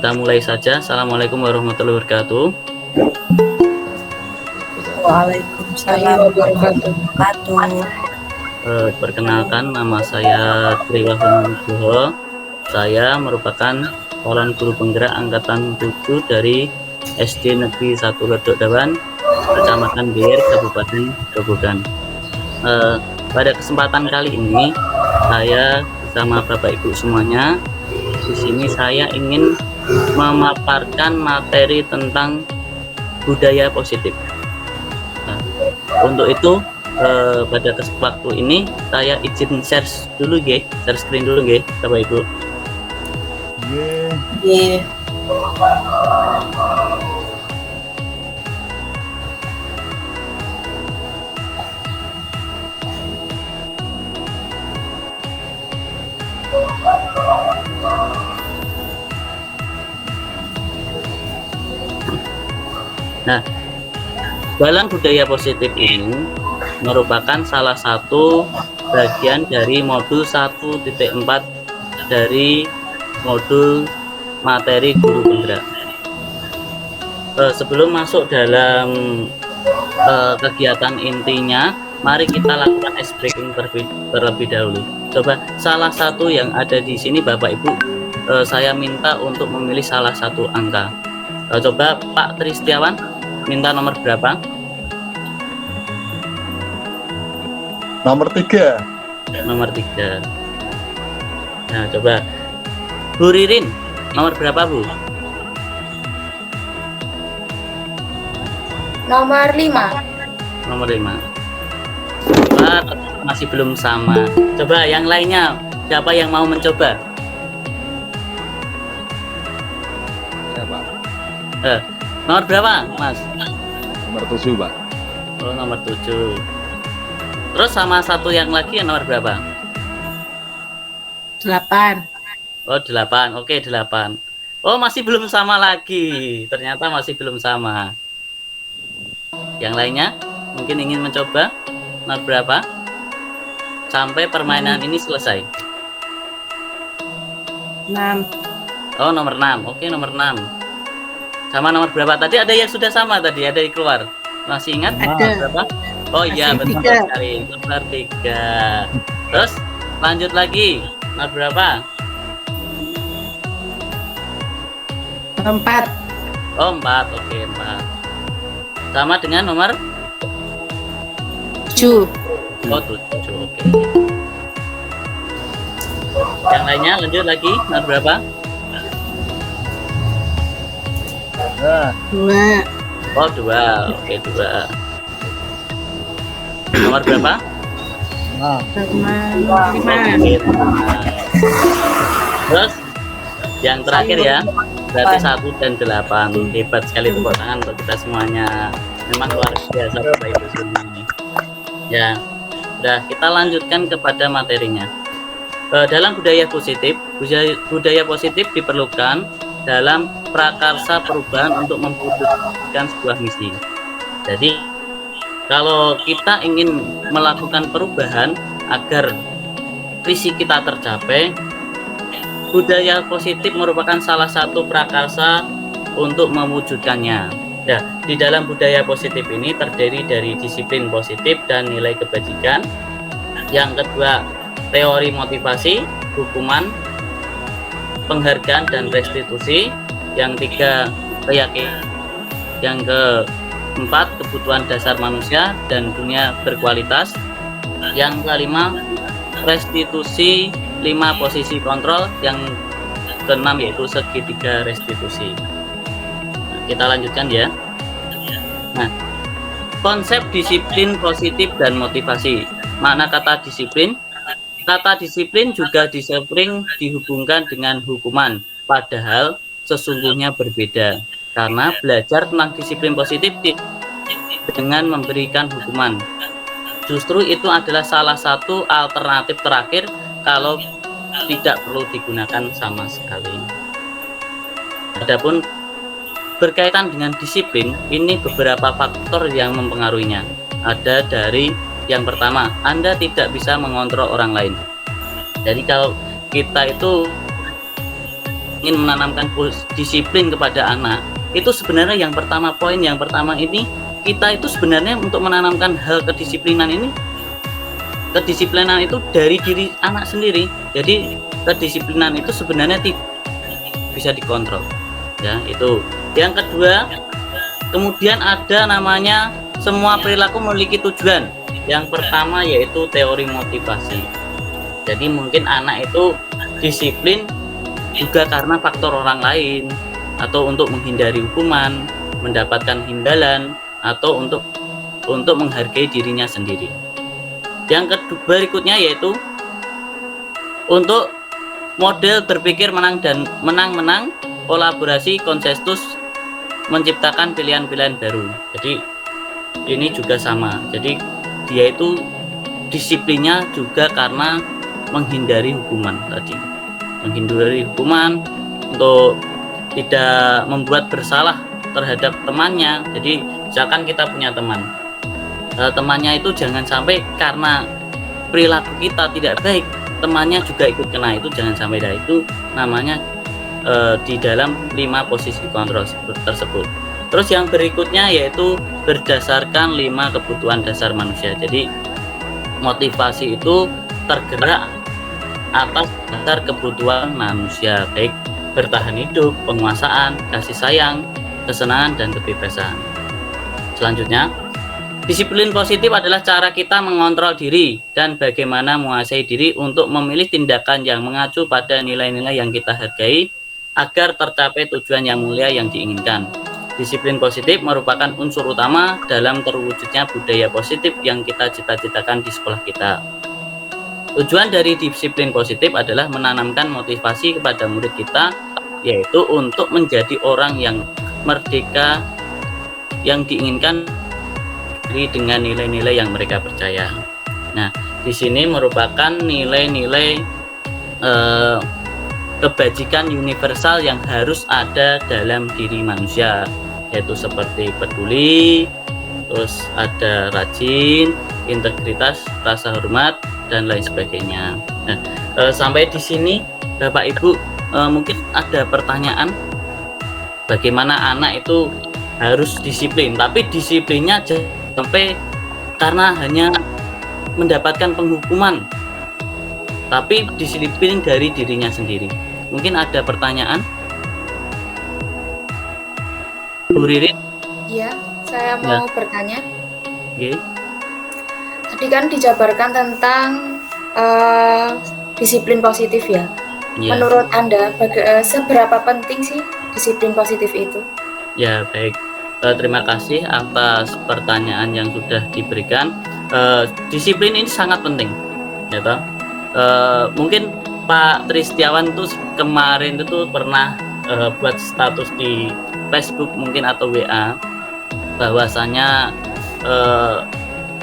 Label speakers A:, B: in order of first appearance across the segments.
A: kita mulai saja. Assalamualaikum warahmatullahi wabarakatuh.
B: Waalaikumsalam warahmatullahi wabarakatuh.
A: Perkenalkan, nama saya Triwahyu Nugroho. Saya merupakan calon guru penggerak angkatan 7 dari SD Negeri 1 Ledok Dawan, Kecamatan Bir, Kabupaten Grobogan. Pada kesempatan kali ini, saya bersama Bapak Ibu semuanya, di sini saya ingin memaparkan materi tentang budaya positif. Nah, untuk itu pada waktu ini saya izin share dulu nggih, share screen dulu nggih, Bapak Ibu.
B: Nggih.
A: Nah, dalam budaya positif ini merupakan salah satu bagian dari modul 1.4 dari modul materi guru penggerak. Sebelum masuk dalam kegiatan intinya, mari kita lakukan ice breaking terlebih dahulu. Coba salah satu yang ada di sini Bapak Ibu, saya minta untuk memilih salah satu angka. Coba Pak Tristiawan, minta nomor berapa?
C: Nomor 3.
A: Nomor 3. Nah, coba Bu Ririn, nomor berapa Bu?
B: Nomor 5.
A: Nomor 5. Coba, masih belum sama. Coba yang lainnya, siapa yang mau mencoba?
C: Ya, Pak.
A: Nomor berapa, Mas?
C: Nomor 7, Pak.
A: Oh, nomor 7. Terus sama satu yang lagi nomor berapa?
B: 8.
A: Oh, 8. Oke, 8. Oh, masih belum sama lagi. Ternyata masih belum sama. Yang lainnya mungkin ingin mencoba nomor berapa? Sampai permainan ini selesai.
B: 6.
A: Oh, nomor 6. Oke, nomor 6. Sama nomor berapa tadi? Ada yang sudah sama tadi, ada yang keluar. Masih ingat?
B: Ada.
A: Berapa? Oh iya, betul
B: 3.
A: sekali. Nomor 3. Terus lanjut lagi. Nomor berapa?
B: 4.
A: Oh, 4. Oke, 4. Sama dengan nomor
B: 7.
A: oh 7. Oke. Yang lainnya lanjut lagi. Nomor berapa?
C: Nah,
B: 2.
A: Oh, 2. Oke, 2. Nomor berapa?
C: nah,
B: Nomor 5.
A: Oke, 5. Terus yang terakhir ya, berarti 1 dan 8. Hebat sekali, tepuk tangan untuk kita semuanya. Memang luar biasa Bapak Ibu semua. Ya, udah kita lanjutkan kepada materinya. Dalam budaya positif diperlukan dalam prakarsa perubahan untuk mewujudkan sebuah misi. Jadi kalau kita ingin melakukan perubahan agar visi kita tercapai, budaya positif merupakan salah satu prakarsa untuk mewujudkannya. Nah, di dalam budaya positif ini terdiri dari disiplin positif dan nilai kebajikan. Yang kedua, teori motivasi, hukuman, penghargaan dan restitusi. Yang tiga, keyakinan. Yang keempat, kebutuhan dasar manusia dan dunia berkualitas. Yang kelima, restitusi 5 posisi kontrol. Yang keenam yaitu segitiga restitusi. Nah, kita lanjutkan ya. Nah, konsep disiplin positif dan motivasi. Makna kata disiplin? Kata disiplin juga sering dihubungkan dengan hukuman, padahal sesungguhnya berbeda. Karena belajar tentang disiplin positif dengan memberikan hukuman, justru itu adalah salah satu alternatif terakhir kalau tidak perlu digunakan sama sekali. Adapun berkaitan dengan disiplin, ini beberapa faktor yang mempengaruhinya. Ada dari yang pertama, Anda tidak bisa mengontrol orang lain. Jadi kalau kita itu ingin menanamkan disiplin kepada anak, itu sebenarnya poin yang pertama ini, kita itu sebenarnya untuk menanamkan hal kedisiplinan itu dari diri anak sendiri. Jadi kedisiplinan itu sebenarnya bisa dikontrol, ya. Itu yang kedua. Kemudian ada namanya semua perilaku memiliki tujuan. Yang pertama yaitu teori motivasi. Jadi mungkin anak itu disiplin juga karena faktor orang lain, atau untuk menghindari hukuman, mendapatkan imbalan, atau untuk menghargai dirinya sendiri. Yang kedua berikutnya yaitu untuk model berpikir menang, kolaborasi, konsensus, menciptakan pilihan-pilihan baru. Jadi ini juga sama. Jadi dia itu disiplinnya juga karena menghindari hukuman tadi. Menghindari hukuman untuk tidak membuat bersalah terhadap temannya. Jadi misalkan kita punya teman, temannya itu jangan sampai karena perilaku kita tidak baik, temannya juga ikut kena. Itu jangan sampai. Itu namanya di dalam 5 posisi kontrol tersebut. Terus yang berikutnya yaitu berdasarkan 5 kebutuhan dasar manusia. Jadi motivasi itu tergerak atas dasar kebutuhan manusia, baik bertahan hidup, penguasaan, kasih sayang, kesenangan, dan kebebasan. Selanjutnya, disiplin positif adalah cara kita mengontrol diri dan bagaimana menguasai diri untuk memilih tindakan yang mengacu pada nilai-nilai yang kita hargai agar tercapai tujuan yang mulia yang diinginkan. Disiplin positif merupakan unsur utama dalam terwujudnya budaya positif yang kita cita-citakan di sekolah kita. Tujuan dari disiplin positif adalah menanamkan motivasi kepada murid kita, yaitu untuk menjadi orang yang merdeka yang diinginkan dengan nilai-nilai yang mereka percaya. Nah, di sini merupakan nilai-nilai kebajikan universal yang harus ada dalam diri manusia, yaitu seperti peduli, terus ada rajin, integritas, rasa hormat, dan lain sebagainya. Nah, sampai di sini Bapak Ibu mungkin ada pertanyaan, bagaimana anak itu harus disiplin, tapi disiplinnya jangan sampai karena hanya mendapatkan penghukuman, tapi disiplin dari dirinya sendiri. Mungkin ada pertanyaan, Bu Ririn?
B: Iya, saya mau bertanya.
A: Okay.
B: Tadi kan dijabarkan tentang disiplin positif ya.
A: Ya.
B: Menurut Anda, seberapa penting sih disiplin positif itu?
A: Ya, baik. Terima kasih atas pertanyaan yang sudah diberikan. Disiplin ini sangat penting, ya toh. Mungkin Pak Tristiawan tuh kemarin itu pernah buat status di Facebook mungkin atau WA, bahwasanya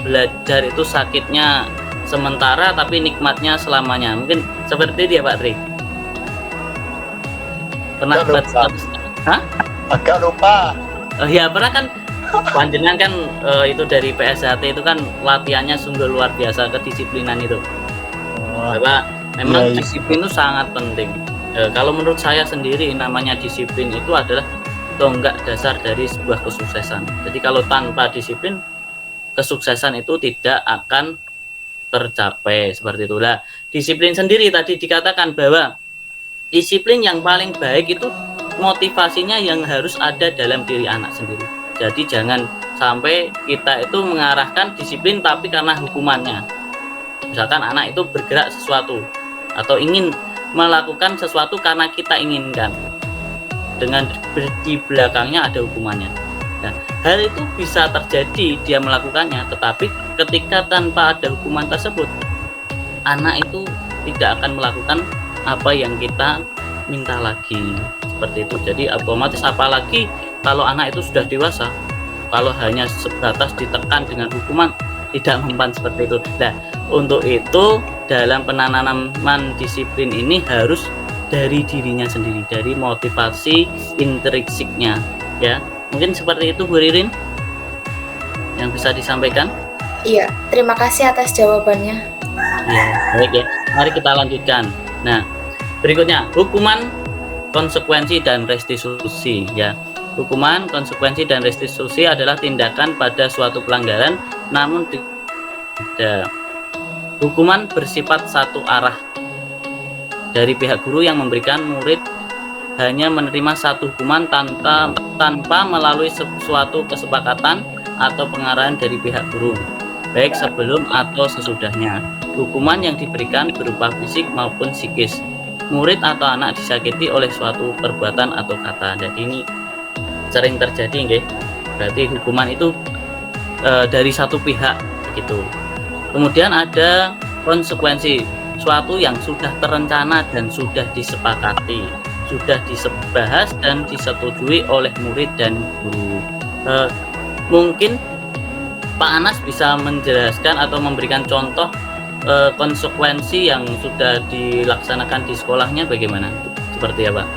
A: belajar itu sakitnya sementara tapi nikmatnya selamanya. Mungkin seperti itu ya Pak Tri? Pernah buat status? Hah?
D: Agak lupa.
A: Ya pernah kan, panjenengan kan itu dari PSHT itu kan latihannya sungguh luar biasa, kedisiplinan itu. Bapak, memang disiplin itu sangat penting. Kalau menurut saya sendiri, namanya disiplin itu adalah tonggak dasar dari sebuah kesuksesan. Jadi kalau tanpa disiplin, kesuksesan itu tidak akan tercapai, seperti itulah. Disiplin sendiri tadi dikatakan bahwa disiplin yang paling baik itu motivasinya yang harus ada dalam diri anak sendiri. Jadi jangan sampai kita itu mengarahkan disiplin tapi karena hukumannya. Misalkan anak itu bergerak sesuatu atau ingin melakukan sesuatu karena kita inginkan, dengan di belakangnya ada hukumannya. Nah, hal itu bisa terjadi dia melakukannya, tetapi ketika tanpa ada hukuman tersebut, anak itu tidak akan melakukan apa yang kita minta lagi, seperti itu. Jadi otomatis, apalagi kalau anak itu sudah dewasa, kalau hanya sebatas ditekan dengan hukuman, tidak mempan seperti itu. Nah, untuk itu dalam penanaman disiplin ini harus dari dirinya sendiri, dari motivasi intrinsiknya, ya. Mungkin seperti itu Bu Ririn yang bisa disampaikan.
B: Iya, terima kasih atas jawabannya.
A: Ya, baik ya. Mari kita lanjutkan. Nah, berikutnya hukuman konsekuensi dan restitusi ya. Hukuman, konsekuensi dan restitusi adalah tindakan pada suatu pelanggaran namun tidak. Hukuman bersifat satu arah dari pihak guru yang memberikan murid hanya menerima satu hukuman tanpa melalui suatu kesepakatan atau pengarahan dari pihak guru, baik sebelum atau sesudahnya. Hukuman yang diberikan berupa fisik maupun psikis. Murid atau anak disakiti oleh suatu perbuatan atau kata. Jadi ini sering terjadi, nggih. Berarti hukuman itu dari satu pihak begitu. Kemudian ada konsekuensi, suatu yang sudah terencana dan sudah disepakati, sudah dibahas dan disetujui oleh murid dan guru. Mungkin Pak Anas bisa menjelaskan atau memberikan contoh konsekuensi yang sudah dilaksanakan di sekolahnya bagaimana? Seperti apa?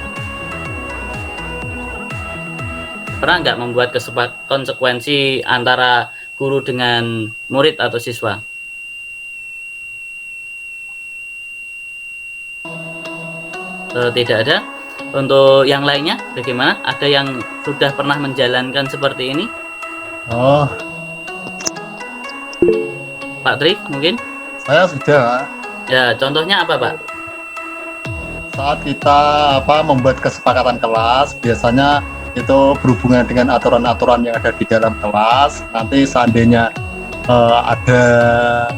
A: Pernah nggak membuat konsekuensi antara guru dengan murid atau siswa? Tidak ada. Untuk yang lainnya bagaimana? Ada yang sudah pernah menjalankan seperti ini?
D: Oh,
A: Pak Tri mungkin?
D: saya sudah.
A: Ya, contohnya apa, Pak?
D: Saat kita membuat kesepakatan kelas, biasanya itu berhubungan dengan aturan-aturan yang ada di dalam kelas. Nanti seandainya ada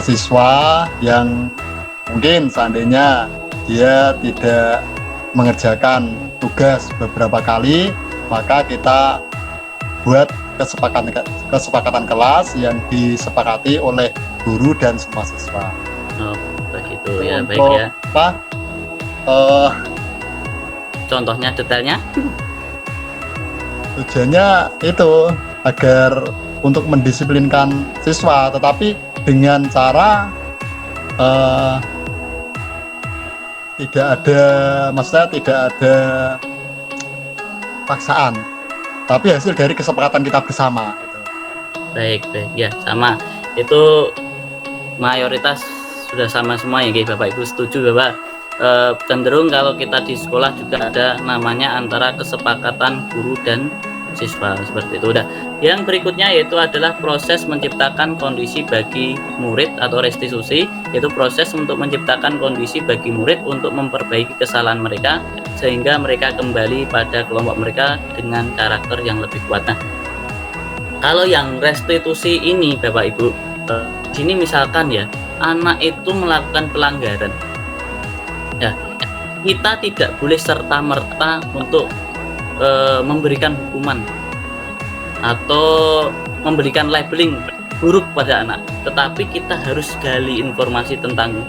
D: siswa yang mungkin seandainya dia tidak mengerjakan tugas beberapa kali, maka kita buat kesepakatan kelas yang disepakati oleh guru dan semua siswa.
A: Oh, begitu ya, baik
D: Untuk
A: ya. Contohnya detailnya?
D: Tujuannya itu agar untuk mendisiplinkan siswa, tetapi dengan cara tidak ada paksaan, tapi hasil dari kesepakatan kita bersama gitu.
A: Baik ya, sama. Itu mayoritas sudah sama semua ya, Bapak Ibu setuju Bapak. Cenderung kalau kita di sekolah juga ada namanya antara kesepakatan guru dan siswa seperti itu. Udah. Yang berikutnya yaitu adalah proses menciptakan kondisi bagi murid atau restitusi, yaitu proses untuk menciptakan kondisi bagi murid untuk memperbaiki kesalahan mereka sehingga mereka kembali pada kelompok mereka dengan karakter yang lebih kuat. Nah, kalau yang restitusi ini Bapak Ibu, sini misalkan ya anak itu melakukan pelanggaran, ya kita tidak boleh serta-merta untuk memberikan hukuman atau memberikan labeling buruk pada anak, tetapi kita harus gali informasi tentang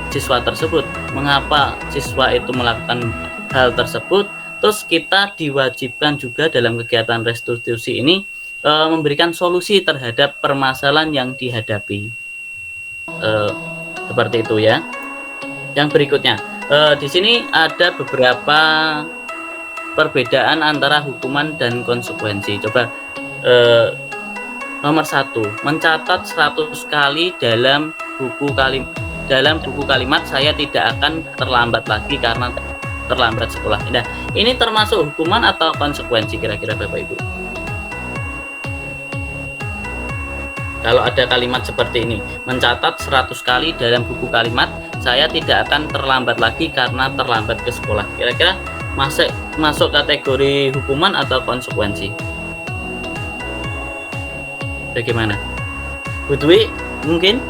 A: siswa tersebut, mengapa siswa itu melakukan hal tersebut. Terus kita diwajibkan juga dalam kegiatan restitusi ini memberikan solusi terhadap permasalahan yang dihadapi, seperti itu ya. Yang berikutnya, di sini ada beberapa perbedaan antara hukuman dan konsekuensi. Coba nomor 1, mencatat 100 kali dalam buku kalimat saya tidak akan terlambat lagi karena terlambat sekolah. Nah, ini termasuk hukuman atau konsekuensi kira-kira Bapak Ibu? Kalau ada kalimat seperti ini, mencatat 100 kali dalam buku kalimat saya tidak akan terlambat lagi karena terlambat ke sekolah, kira-kira masuk kategori hukuman atau konsekuensi? Bagaimana? Bu Dwi mungkin?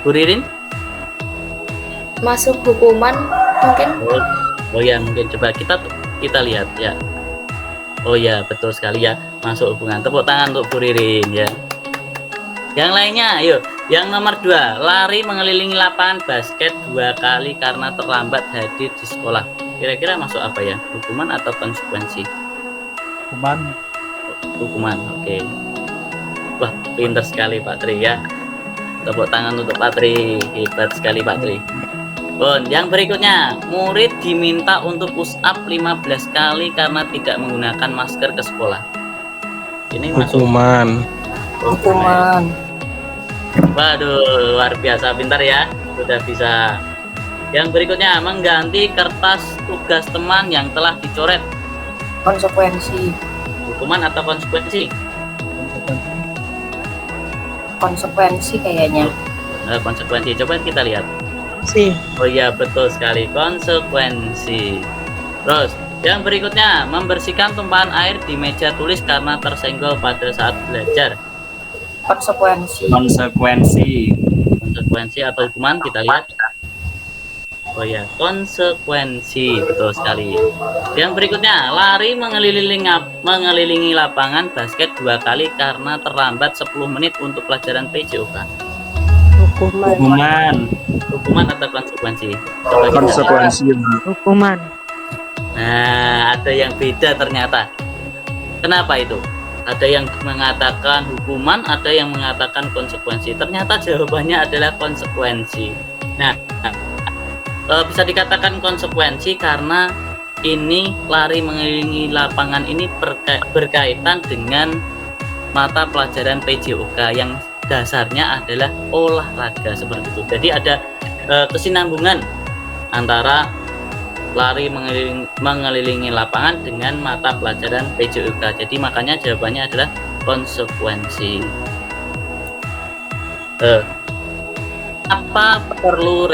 A: Bu Ririn?
B: Masuk hukuman mungkin.
A: Oh ya, mungkin coba kita lihat ya. Oh ya, betul sekali ya, masuk hubungan. Tepuk tangan untuk Bu Ririn ya. Yang lainnya, ayo. Yang nomor 2, lari mengelilingi lapangan basket 2 kali karena terlambat hadir di sekolah. Kira-kira masuk apa ya? Hukuman atau konsekuensi? Hukuman, oke. Wah, pintar sekali Pak Tri ya. Tepuk tangan untuk Pak Tri, hebat sekali Pak Tri. Yang berikutnya, murid diminta untuk push up 15 kali karena tidak menggunakan masker ke sekolah. Ini masuk
E: hukuman. Hukuman.
A: Waduh, luar biasa pintar ya. Sudah bisa. Yang berikutnya, mengganti kertas tugas teman yang telah dicoret.
E: Konsekuensi.
A: Hukuman atau konsekuensi?
E: Konsekuensi kayaknya.
A: Konsekuensi. Coba kita lihat.
F: Si.
A: Oh iya, betul sekali, konsekuensi. Terus, yang berikutnya, membersihkan tumpahan air di meja tulis karena tersenggol pada saat belajar.
E: Konsekuensi.
A: Konsekuensi atau hukuman, kita lihat. Oh ya, konsekuensi, betul sekali. Yang berikutnya, lari mengelilingi lapangan basket 2 kali karena terlambat 10 menit untuk pelajaran PJOK.
F: Hukuman.
A: Hukuman atau konsekuensi? Coba kita lihat.
C: Konsekuensi.
F: Hukuman.
A: Nah, ada yang beda ternyata. Kenapa itu? Ada yang mengatakan hukuman, ada yang mengatakan konsekuensi. Ternyata jawabannya adalah konsekuensi. Nah, bisa dikatakan konsekuensi karena ini lari mengelilingi lapangan ini berkaitan dengan mata pelajaran PJOK yang dasarnya adalah olahraga seperti itu. Jadi ada kesinambungan antara lari mengelilingi lapangan dengan mata pelajaran PJOK. Jadi makanya jawabannya adalah konsekuensi. Apa perlu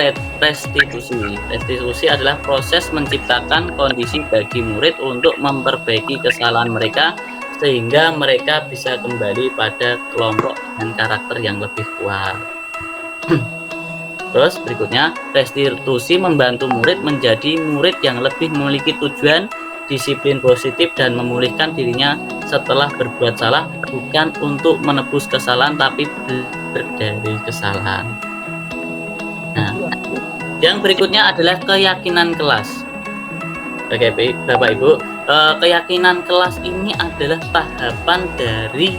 A: restitusi? Restitusi adalah proses menciptakan kondisi bagi murid untuk memperbaiki kesalahan mereka sehingga mereka bisa kembali pada kelompok dengan karakter yang lebih kuat. Terus berikutnya, restitusi membantu murid menjadi murid yang lebih memiliki tujuan, disiplin positif, dan memulihkan dirinya setelah berbuat salah, bukan untuk menebus kesalahan tapi belajar dari kesalahan. Nah, yang berikutnya adalah keyakinan kelas. Oke, Bapak Ibu, keyakinan kelas ini adalah tahapan dari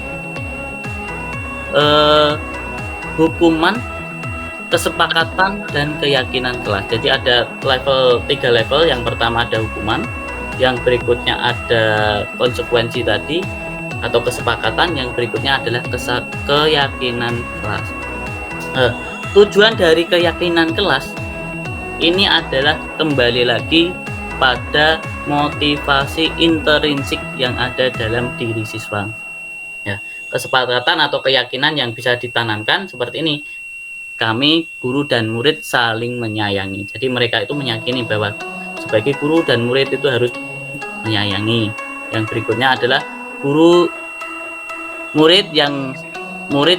A: hukuman, kesepakatan, dan keyakinan kelas. Jadi ada 3 level. Yang pertama ada hukuman, yang berikutnya ada konsekuensi tadi atau kesepakatan, yang berikutnya adalah keyakinan kelas. Tujuan dari keyakinan kelas ini adalah kembali lagi pada motivasi intrinsik yang ada dalam diri siswa. Ya, kesepakatan atau keyakinan yang bisa ditanamkan seperti ini. Kami, guru dan murid, saling menyayangi. Jadi mereka itu meyakini bahwa sebagai guru dan murid itu harus menyayangi. Yang berikutnya adalah murid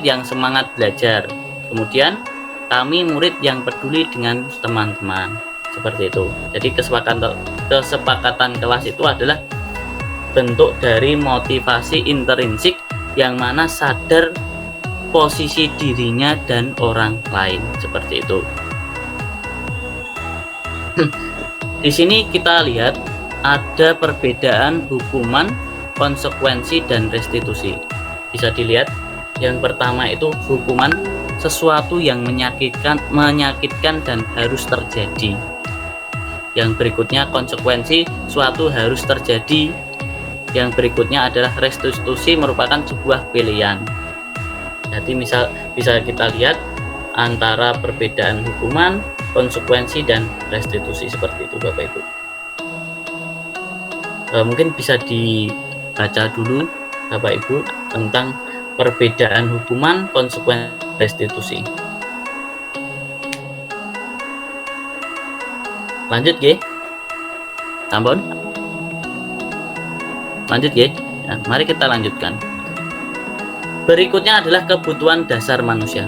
A: yang semangat belajar. Kemudian kami murid yang peduli dengan teman-teman, seperti itu. Jadi kesepakatan kelas itu adalah bentuk dari motivasi intrinsik yang mana sadar posisi dirinya dan orang lain, seperti itu. Di sini kita lihat ada perbedaan hukuman, konsekuensi, dan restitusi. Bisa dilihat, yang pertama itu hukuman, sesuatu yang menyakitkan dan harus terjadi. Yang berikutnya konsekuensi, suatu harus terjadi. Yang berikutnya adalah restitusi, merupakan sebuah pilihan. Jadi bisa kita lihat antara perbedaan hukuman, konsekuensi, dan restitusi, seperti itu Bapak Ibu. Mungkin bisa dibaca dulu Bapak Ibu tentang perbedaan hukuman, konsekuensi, restitusi. Lanjut G. Tambon. Lanjut G. Nah, mari kita lanjutkan. Berikutnya adalah kebutuhan dasar manusia.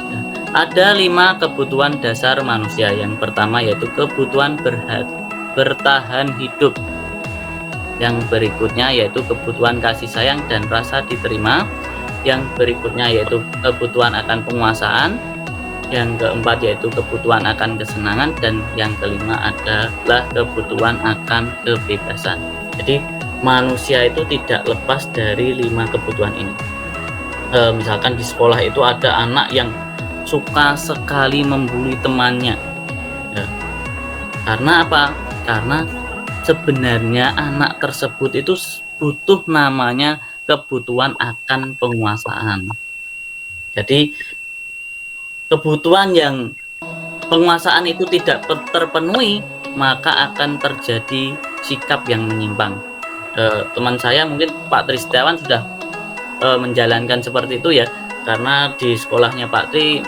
A: Nah, ada 5 kebutuhan dasar manusia. Yang pertama yaitu kebutuhan bertahan hidup. Yang berikutnya yaitu kebutuhan kasih sayang dan rasa diterima. Yang berikutnya yaitu kebutuhan akan penguasaan. Yang keempat yaitu kebutuhan akan kesenangan. Dan yang kelima adalah kebutuhan akan kebebasan. Jadi manusia itu tidak lepas dari 5 kebutuhan ini. Misalkan di sekolah itu ada anak yang suka sekali membuli temannya. Ya. Karena apa? Karena sebenarnya anak tersebut itu butuh namanya kebutuhan akan penguasaan. Jadi kebutuhan yang penguasaan itu tidak terpenuhi, maka akan terjadi sikap yang menyimpang. Teman saya mungkin Pak Tristiawan sudah menjalankan seperti itu ya, karena di sekolahnya Pak Tri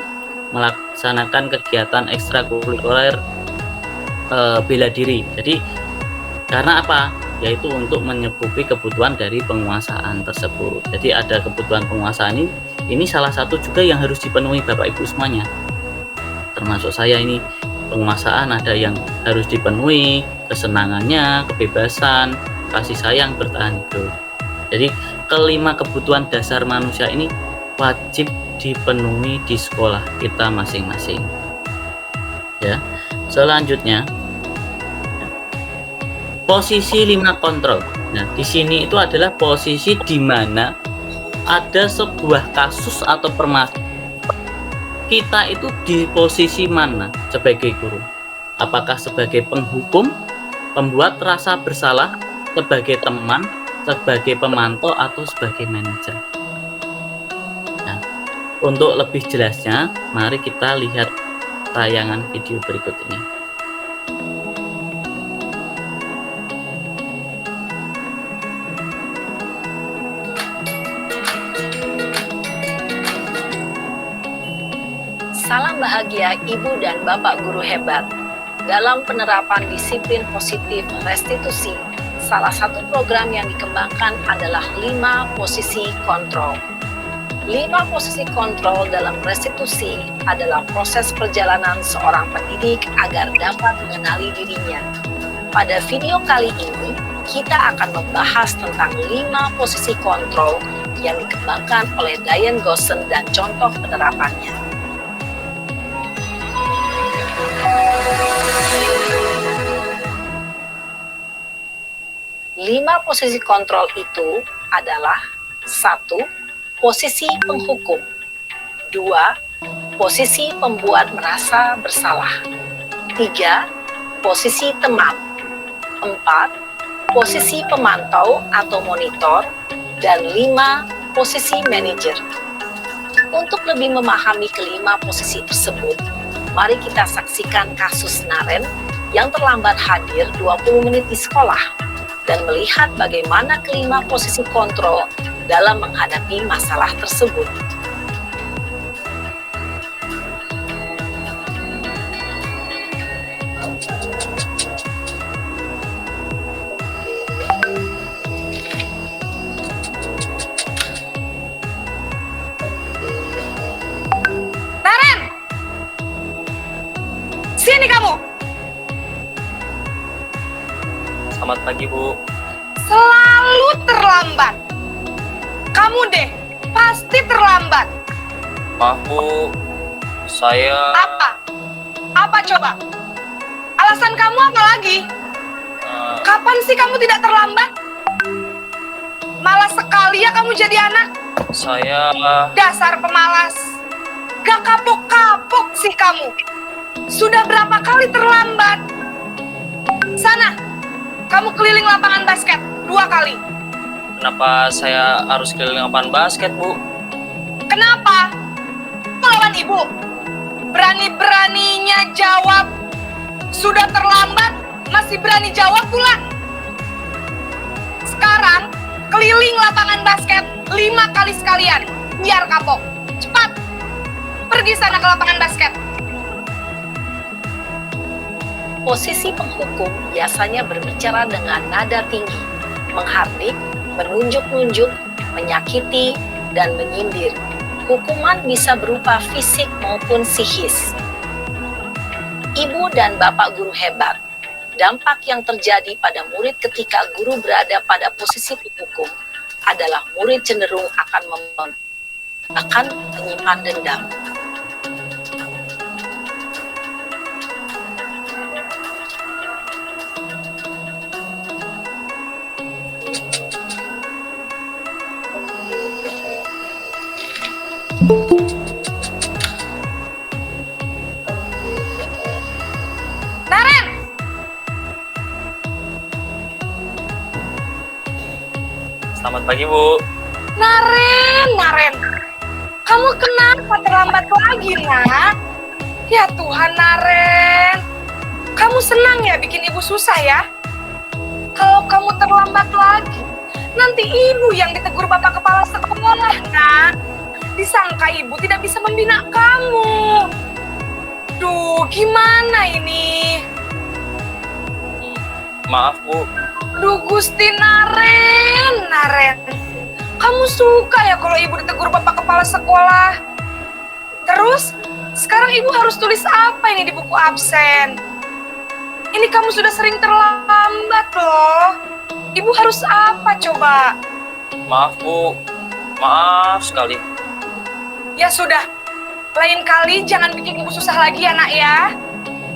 A: melaksanakan kegiatan ekstrakurikuler bela diri. Jadi karena apa? Yaitu untuk mencukupi kebutuhan dari penguasaan tersebut. Jadi ada kebutuhan penguasaan ini salah satu juga yang harus dipenuhi Bapak Ibu semuanya. Termasuk saya ini, penguasaan ada yang harus dipenuhi, kesenangannya, kebebasan, kasih sayang, bertahan hidup. Jadi kelima kebutuhan dasar manusia ini wajib dipenuhi di sekolah kita masing-masing. Ya. Selanjutnya posisi 5 kontrol. Nah, di sini itu adalah posisi di mana ada sebuah kasus atau permasalahan. Kita itu di posisi mana sebagai guru? Apakah sebagai penghukum, pembuat rasa bersalah, sebagai teman, sebagai pemantau, atau sebagai manajer? Nah, untuk lebih jelasnya, mari kita lihat tayangan video berikut ini.
F: Salam bahagia Ibu dan Bapak guru hebat. Dalam penerapan disiplin positif restitusi, salah satu program yang dikembangkan adalah 5 posisi kontrol. 5 posisi kontrol dalam restitusi adalah proses perjalanan seorang pendidik agar dapat mengenali dirinya. Pada video kali ini, kita akan membahas tentang 5 posisi kontrol yang dikembangkan oleh Diane Gossen dan contoh penerapannya. 5 posisi kontrol itu adalah 1. Posisi penghukum. 2. Posisi pembuat merasa bersalah. 3. Posisi teman. 4. Posisi pemantau atau monitor. Dan 5. Posisi manajer. Untuk lebih memahami kelima posisi tersebut, mari kita saksikan kasus Naren yang terlambat hadir 20 menit di sekolah dan melihat bagaimana kelima posisi kontrol dalam menghadapi masalah tersebut.
G: Naren! Sini kamu!
H: Selamat pagi, Bu.
G: Selalu terlambat. Kamu deh, pasti terlambat.
H: Maaf, Bu. Saya...
G: Apa? Apa coba? Alasan kamu apa lagi? Kapan sih kamu tidak terlambat? Malas sekali ya kamu jadi anak.
H: Saya...
G: Dasar pemalas. Gak kapok-kapok sih kamu. Sudah berapa kali terlambat? Sana, kamu keliling lapangan basket 2 kali.
H: Kenapa saya harus keliling lapangan basket, Bu?
G: Kenapa? Melawan ibu. Berani-beraninya jawab. Sudah terlambat, masih berani jawab pula. Sekarang, keliling lapangan basket 5 kali sekalian. Biar kapok. Cepat. Pergi sana ke lapangan basket.
F: Posisi penghukum biasanya berbicara dengan nada tinggi, menghardik, menunjuk-nunjuk, menyakiti, dan menyindir. Hukuman bisa berupa fisik maupun psikis. Ibu dan Bapak guru hebat, dampak yang terjadi pada murid ketika guru berada pada posisi penghukum adalah murid cenderung akan menyimpan dendam.
G: Naren!
H: Selamat pagi, Bu.
G: Naren, kamu kenapa terlambat lagi, nak? Ya Tuhan, Naren. Kamu senang ya bikin ibu susah ya? Kalau kamu terlambat lagi, nanti ibu yang ditegur bapak kepala sekolah, nak. Disangka ibu tidak bisa membina kamu. Duh, gimana ini?
H: Maaf, Bu.
G: Duh, Gusti Naren. Kamu suka ya kalau ibu ditegur bapak kepala sekolah? Terus, sekarang ibu harus tulis apa ini di buku absen? Ini kamu sudah sering terlambat loh. Ibu harus apa coba?
H: Maaf, Bu. Maaf sekali.
G: Ya sudah, lain kali jangan bikin ibu susah lagi ya nak ya.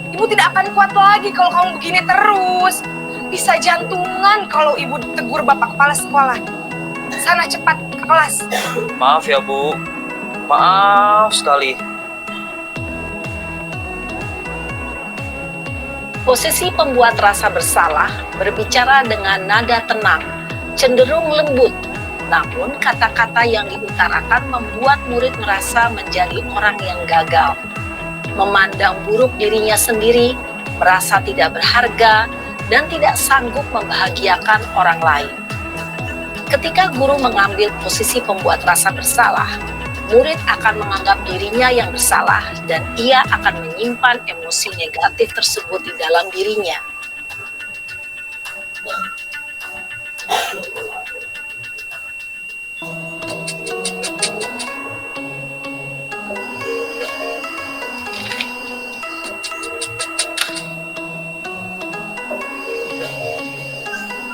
G: Ibu tidak akan kuat lagi kalau kamu begini terus. Bisa jantungan kalau ibu tegur bapak kepala sekolah. Sana cepat ke kelas.
H: Maaf ya, Bu. Maaf sekali.
F: Posisi pembuat rasa bersalah berbicara dengan nada tenang, cenderung lembut. Namun kata-kata yang diutarakan membuat murid merasa menjadi orang yang gagal. Memandang buruk dirinya sendiri, merasa tidak berharga, dan tidak sanggup membahagiakan orang lain. Ketika guru mengambil posisi pembuat rasa bersalah, murid akan menganggap dirinya yang bersalah dan ia akan menyimpan emosi negatif tersebut di dalam dirinya.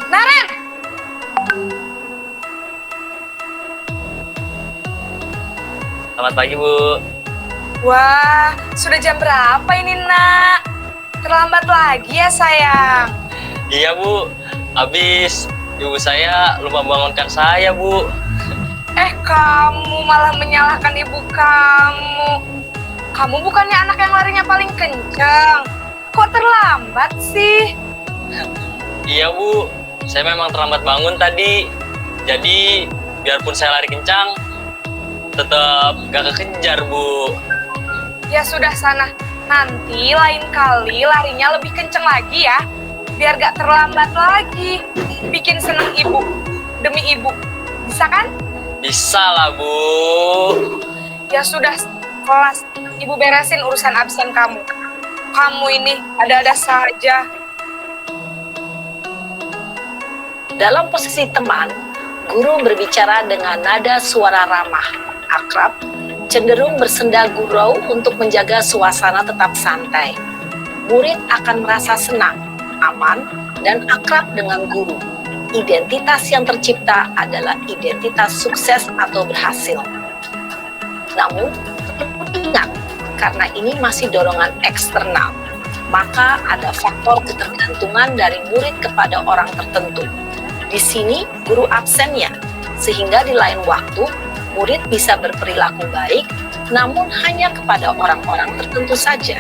G: Naren!
H: Selamat pagi, Bu.
G: Wah, sudah jam berapa ini nak? Terlambat lagi ya sayang.
H: Iya, Bu. Habis ibu saya lupa bangunkan saya, Bu.
G: Kamu malah menyalahkan ibu kamu. Kamu bukannya anak yang larinya paling kenceng. Kok terlambat sih?
H: Iya, Bu. Saya memang terlambat bangun tadi. Jadi, biarpun saya lari kencang, tetap gak kekejar, Bu.
G: Ya sudah sana. Nanti lain kali larinya lebih kenceng lagi ya. Biar gak terlambat lagi. Bikin seneng ibu. Demi ibu. Bisa kan?
H: Bisa lah, Bu.
G: Ya sudah, kelas. Ibu beresin urusan absen kamu. Kamu ini ada-ada saja.
F: Dalam posisi teman, guru berbicara dengan nada suara ramah, akrab, cenderung bersenda gurau untuk menjaga suasana tetap santai. Murid akan merasa senang, aman, dan akrab dengan guru. Identitas yang tercipta adalah identitas sukses atau berhasil. Namun, ingat, karena ini masih dorongan eksternal, maka ada faktor ketergantungan dari murid kepada orang tertentu. Di sini guru absennya, sehingga di lain waktu murid bisa berperilaku baik, namun hanya kepada orang-orang tertentu saja.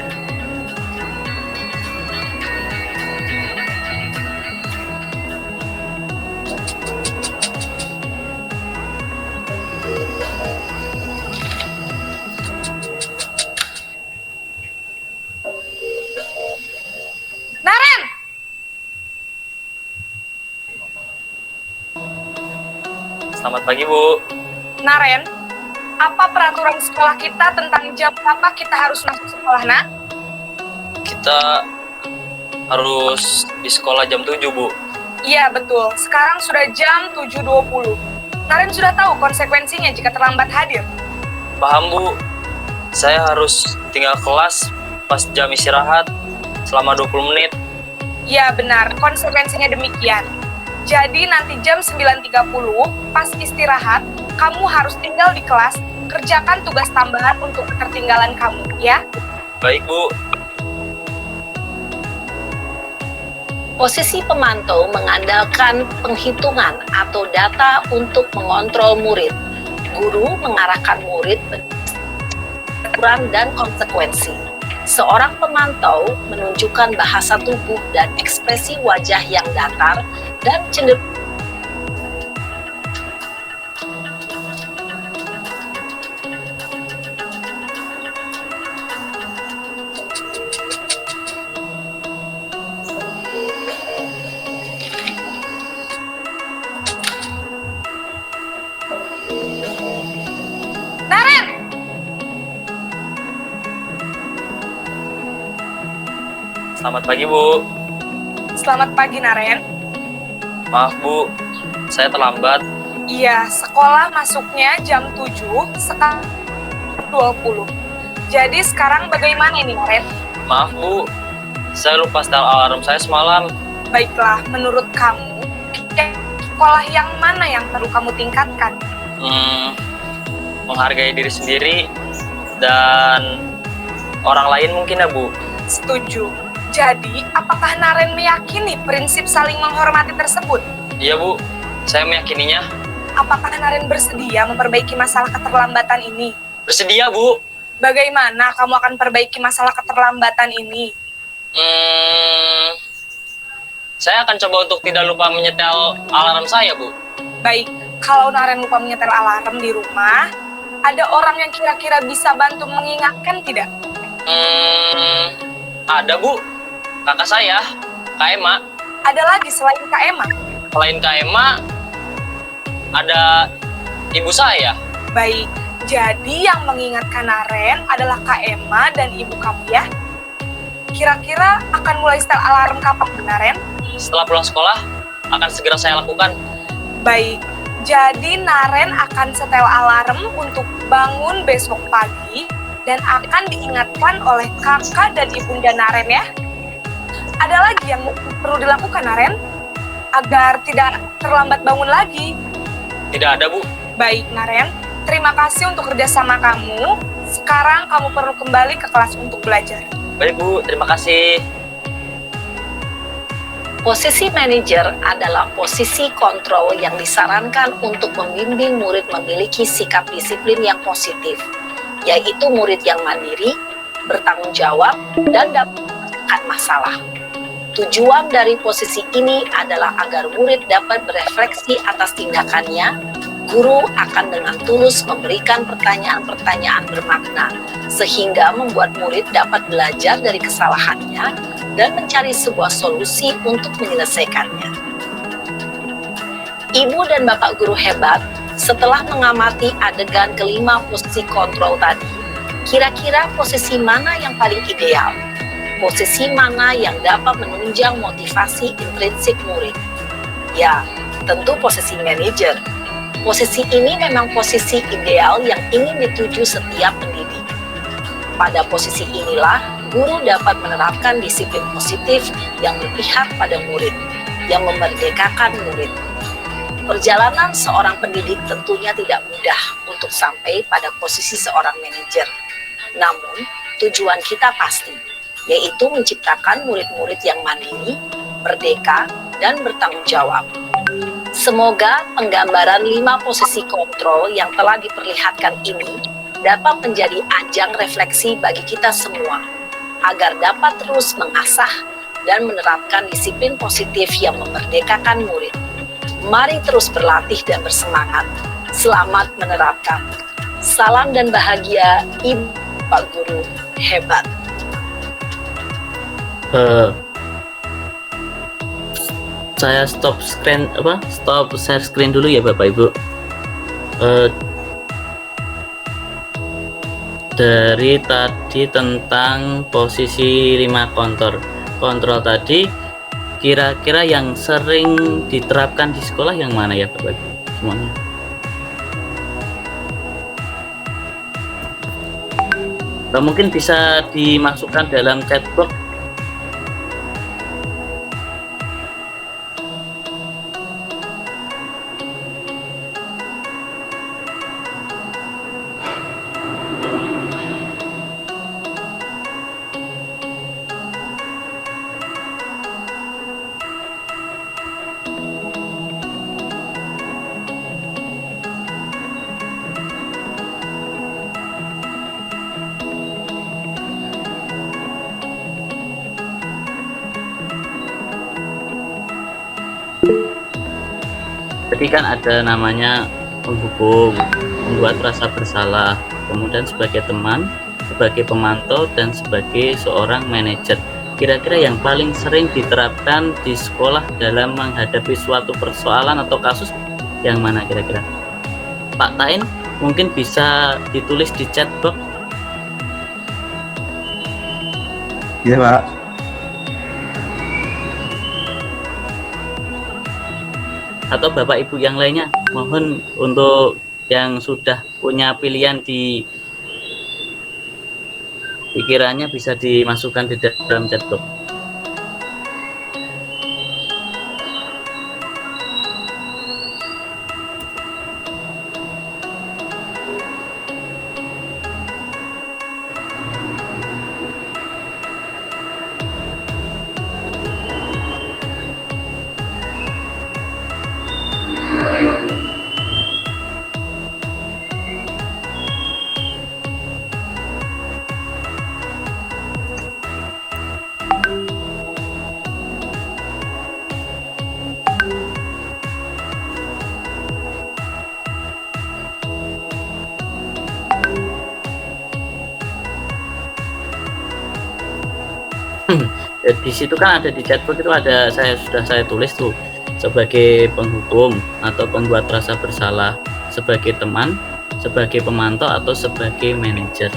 G: Naren!
H: Selamat pagi, Bu.
G: Naren, apa peraturan sekolah kita tentang jam berapa kita harus masuk sekolah, nak?
H: Kita harus di sekolah jam 7, Bu.
G: Iya, betul. Sekarang sudah jam 7.20. Naren sudah tahu konsekuensinya jika terlambat hadir.
H: Paham, Bu. Saya harus tinggal kelas pas jam istirahat selama 20 menit.
G: Ya, benar. Konsekuensinya demikian. Jadi nanti jam 9.30, pas istirahat, kamu harus tinggal di kelas, kerjakan tugas tambahan untuk ketertinggalan kamu, ya?
H: Baik, Bu.
F: Posisi pemantau mengandalkan penghitungan atau data untuk mengontrol murid. Guru mengarahkan murid aturan dan konsekuensi. Seorang pemantau menunjukkan bahasa tubuh dan ekspresi wajah yang datar dan cenderung
H: Selamat pagi, Bu.
G: Selamat pagi, Naren.
H: Maaf, Bu. Saya terlambat.
G: Iya, sekolah masuknya jam 7, sekarang 20. Jadi sekarang bagaimana ini, Naren?
H: Maaf, Bu. Saya lupa setel alarm saya semalam.
G: Baiklah, menurut kamu, sekolah yang mana yang perlu kamu tingkatkan?
H: Menghargai diri sendiri dan orang lain mungkin ya, Bu.
G: Setuju. Jadi, apakah Naren meyakini prinsip saling menghormati tersebut?
H: Iya, Bu. Saya meyakininya.
G: Apakah Naren bersedia memperbaiki masalah keterlambatan ini?
H: Bersedia, Bu.
G: Bagaimana kamu akan perbaiki masalah keterlambatan ini?
H: Saya akan coba untuk tidak lupa menyetel alarm saya, Bu.
G: Baik, kalau Naren lupa menyetel alarm di rumah, ada orang yang kira-kira bisa bantu mengingatkan tidak?
H: Ada, Bu. Kakak saya, Kak Ema.
G: Ada lagi selain Kak Emma?
H: Selain Kak Ema, ada ibu saya.
G: Baik, jadi yang mengingatkan Naren adalah Kak Emma dan ibu kamu ya? Kira-kira akan mulai setel alarm kapan, Naren?
H: Setelah pulang sekolah, akan segera saya lakukan.
G: Baik, jadi Naren akan setel alarm untuk bangun besok pagi dan akan diingatkan oleh kakak dan ibunda Naren ya. Ada lagi yang perlu dilakukan, Naren? Agar tidak terlambat bangun lagi.
H: Tidak ada, Bu.
G: Baik, Naren. Terima kasih untuk kerjasama kamu. Sekarang kamu perlu kembali ke kelas untuk belajar.
H: Baik, Bu. Terima kasih.
F: Posisi manajer adalah posisi kontrol yang disarankan untuk membimbing murid memiliki sikap disiplin yang positif, yaitu murid yang mandiri, bertanggung jawab, dan dapat menyelesaikan masalah. Tujuan dari posisi ini adalah agar murid dapat berefleksi atas tindakannya. Guru akan dengan tulus memberikan pertanyaan-pertanyaan bermakna, sehingga membuat murid dapat belajar dari kesalahannya dan mencari sebuah solusi untuk menyelesaikannya. Ibu dan Bapak guru hebat, setelah mengamati adegan kelima posisi kontrol tadi, kira-kira posisi mana yang paling ideal? Posisi mana yang dapat menunjang motivasi intrinsik murid? Ya, tentu posisi manajer. Posisi ini memang posisi ideal yang ingin dituju setiap pendidik. Pada posisi inilah, guru dapat menerapkan disiplin positif yang berpihak pada murid, yang memerdekakan murid. Perjalanan seorang pendidik tentunya tidak mudah untuk sampai pada posisi seorang manajer. Namun, tujuan kita pasti, yaitu menciptakan murid-murid yang mandiri, merdeka, dan bertanggung jawab. Semoga penggambaran 5 posisi kontrol yang telah diperlihatkan ini dapat menjadi ajang refleksi bagi kita semua, agar dapat terus mengasah dan menerapkan disiplin positif yang memerdekakan murid. Mari terus berlatih dan bersemangat. Selamat menerapkan. Salam dan bahagia, Ibu Pak Guru hebat.
A: Saya stop share screen dulu ya Bapak Ibu. Dari tadi tentang posisi 5 kontrol tadi, kira-kira yang sering diterapkan di sekolah yang mana ya Bapak Ibu semuanya? Mungkin bisa dimasukkan dalam chat box. Jadi kan ada namanya penghukum, membuat rasa bersalah, kemudian sebagai teman, sebagai pemantau, dan sebagai seorang manajer. Kira-kira yang paling sering diterapkan di sekolah dalam menghadapi suatu persoalan atau kasus yang mana kira-kira? Pak Tain mungkin bisa ditulis di chat box.
I: Iya Pak.
A: atau Bapak Ibu yang lainnya, mohon untuk yang sudah punya pilihan di pikirannya bisa dimasukkan di dalam chat box. Di situ kan ada di chatbox itu ada saya tulis tuh sebagai penghukum atau pembuat rasa bersalah, sebagai teman, sebagai pemantau atau sebagai manajer.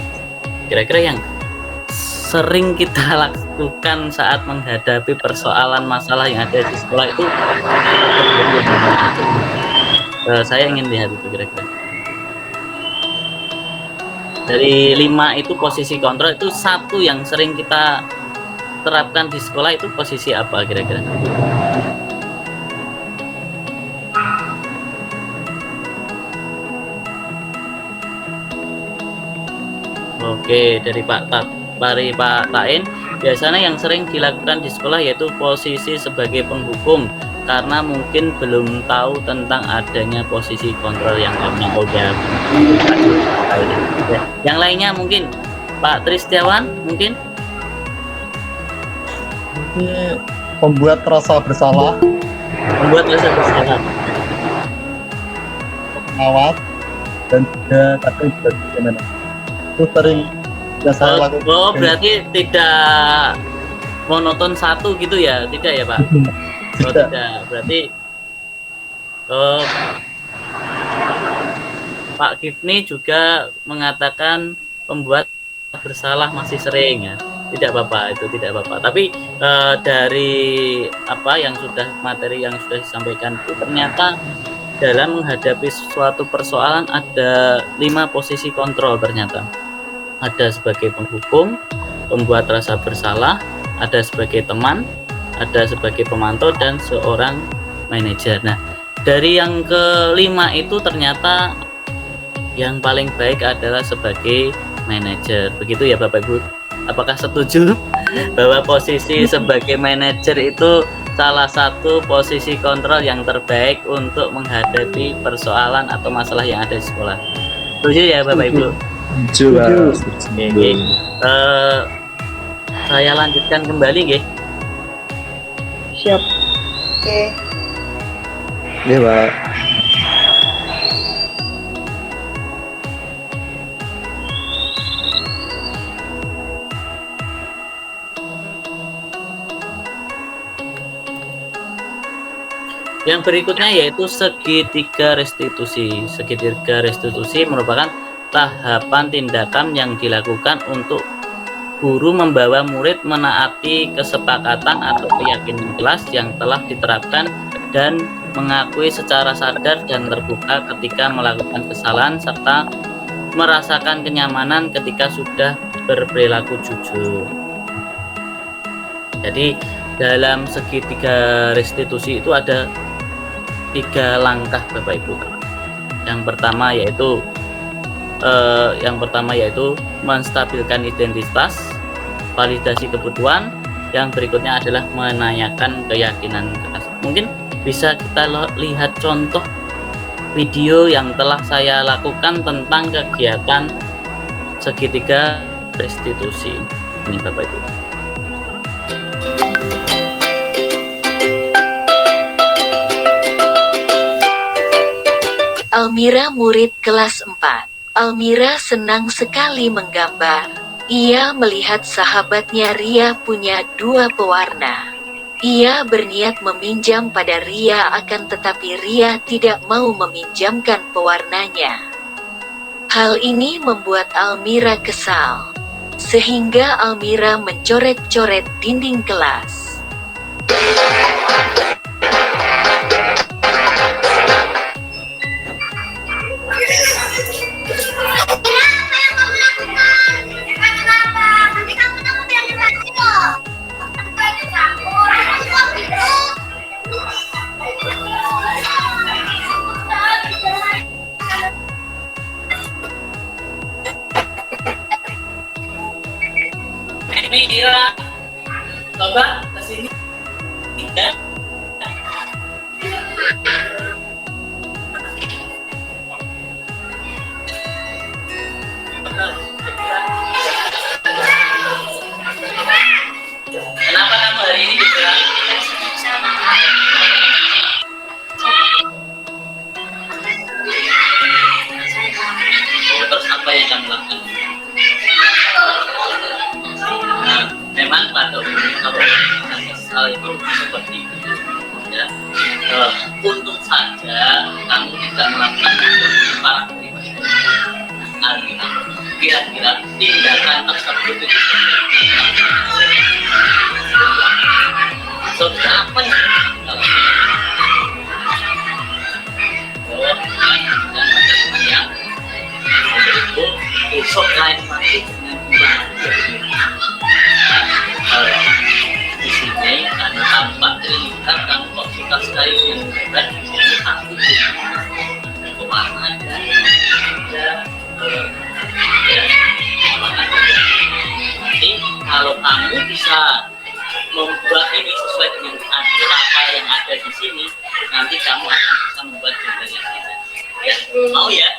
A: Kira-kira yang sering kita lakukan saat menghadapi persoalan masalah yang ada di sekolah itu saya ingin lihat itu kira-kira. Dari 5 itu posisi kontrol itu satu yang sering kita terapkan di sekolah itu posisi apa kira-kira? Oke, dari Pak Tain, biasanya yang sering dilakukan di sekolah yaitu posisi sebagai penghukum karena mungkin belum tahu tentang adanya posisi kontrol yang lainnya. Yang lainnya mungkin Pak Tristiawan mungkin?
D: Ini pembuat rasa bersalah, pengawas, dan juga kadang bagaimana itu sering yang saya lakukan.
A: Oh, berarti tidak monoton satu gitu ya? Tidak ya Pak? Oh, tidak. Berarti Pak Gifni juga mengatakan pembuat bersalah masih sering ya? Tidak apa-apa, itu tidak apa-apa. Tapi dari apa yang materi yang sudah disampaikan itu ternyata dalam menghadapi suatu persoalan ada 5 posisi kontrol ternyata. Ada sebagai penghukum, pembuat rasa bersalah, ada sebagai teman, ada sebagai pemantau, dan seorang manajer. Nah, dari yang kelima itu ternyata yang paling baik adalah sebagai manajer. Begitu ya Bapak Ibu? Apakah setuju bahwa posisi sebagai manajer itu salah satu posisi kontrol yang terbaik untuk menghadapi persoalan atau masalah yang ada di sekolah? Setuju ya Bapak Ibu?
I: Setuju.
A: Oke. Saya lanjutkan kembali nggih.
E: Siap. Oke.
I: Iya, Pak.
A: Yang berikutnya yaitu segitiga restitusi. Segitiga restitusi merupakan tahapan tindakan yang dilakukan untuk guru membawa murid menaati kesepakatan atau keyakinan kelas yang telah diterapkan dan mengakui secara sadar dan terbuka ketika melakukan kesalahan serta merasakan kenyamanan ketika sudah berperilaku jujur. Jadi dalam segitiga restitusi itu ada 3 langkah Bapak Ibu. Yang pertama yaitu menstabilkan identitas, validasi kebutuhan. Yang berikutnya adalah menanyakan keyakinan kelas. Mungkin bisa kita lihat contoh video yang telah saya lakukan tentang kegiatan segitiga restitusi ini Bapak Ibu.
J: Almira murid kelas 4. Almira senang sekali menggambar. Ia melihat sahabatnya Ria punya 2 pewarna. Ia berniat meminjam pada Ria akan tetapi Ria tidak mau meminjamkan pewarnanya. Hal ini membuat Almira kesal. Sehingga Almira mencoret-coret dinding kelas.
A: coba ke sini. Ya. Kenapa kamu hari ini bergerak? Terus apa yang kamu lakukan? Nah, memang pada umumnya kalau hal itu seperti itu, ya, untung saja kamu tidak melakukan parah pribadi. Artinya, kira-kira tindakan tersebut itu sudah apa yang besok lain lagi di sini karena tampak terlihat kamu kok suka sekali yang berat di sini aku pewarna dan nanti kalau kamu bisa membuat ini sesuai dengan apa yang ada di sini, nanti kamu akan bisa membuat cerita yang lain. Ya, mau ya?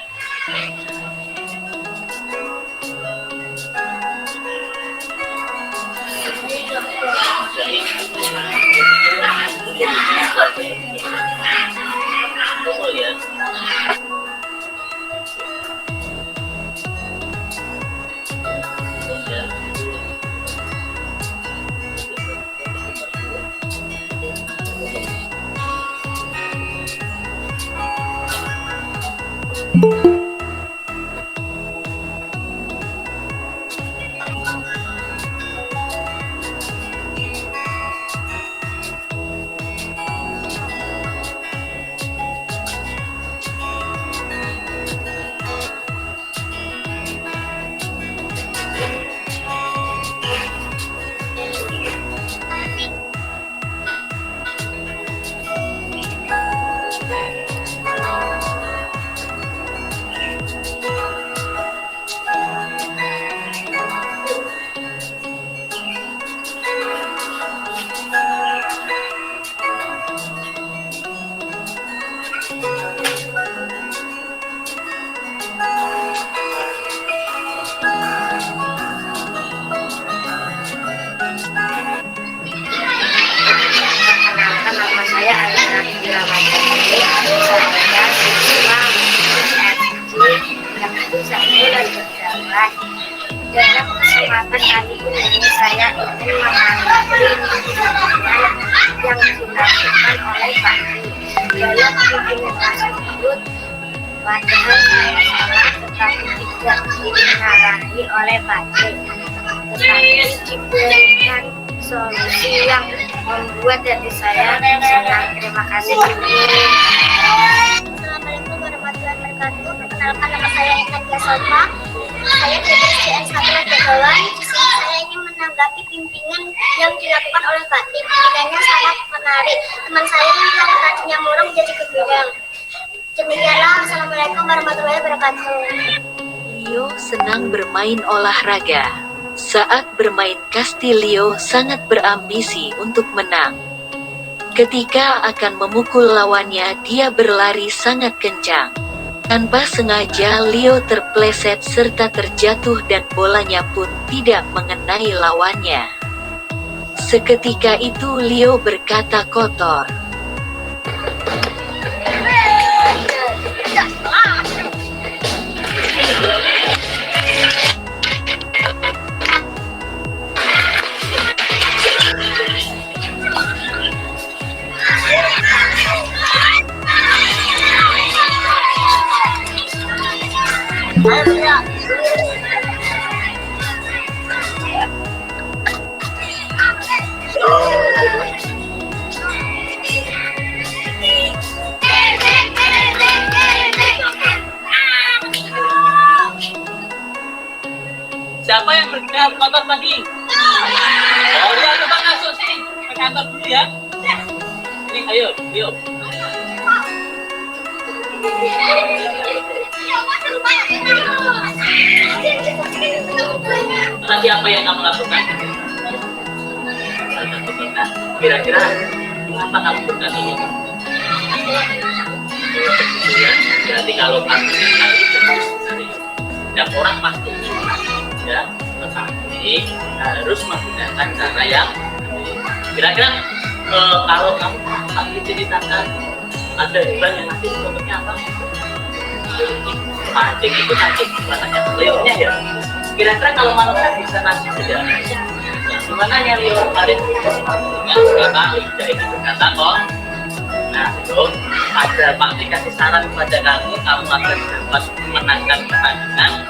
A: Oh ya.
K: Dalam kesempatan kali ini saya ingin menanggapi yang dilakukan oleh Pak Tri dalam video tersebut. Padahal saya salah tetapi tidak dimarahi oleh Pak Tri, tetapi diberikan solusi yang membuat hati saya senang. Terima kasih. Assalamualaikum warahmatullahi wabarakatuh. Perkenalkan, nama saya Nadia Salma. Saya dari SDN 1 Tegawan. Di sini saya ingin menanggapi bimbingan yang dilakukan oleh Pak Tri. Bimbingannya sangat menarik. Teman saya yang tadinya murung menjadi gembira. Demikianlah. Assalamualaikum warahmatullahi wabarakatuh.
J: Leo senang bermain olahraga. Saat bermain Castilio sangat berambisi untuk menang. Ketika akan memukul lawannya, dia berlari sangat kencang. Tanpa sengaja Leo terpleset serta terjatuh dan bolanya pun tidak mengenai lawannya. Seketika itu Leo berkata kotor.
A: Siapa yang bergerak kotor tadi? Oh ya, coba masuk sini ke kantor dulu ya. Ini ayo, yuk. Tadi apa yang kamu lakukan? Nah, kira-kira kenapa kamu berkata begitu? Ya, berarti kalau kamu kali setiap orang pasti ya, tetapi harus menggunakan cara yang kira-kira kalau kamu tadi ceritakan ada hewan yang nanti bentuknya apa? Mancing itu mancing warnanya liurnya ya. Kira-kira kalau manusia bisa nasi tidak? Gimana nyari orang kemarin dengan kata lidah ini berkata kok. Nah itu ada Pak kasih saran kepada kamu akan dapat menangkan pertandingan.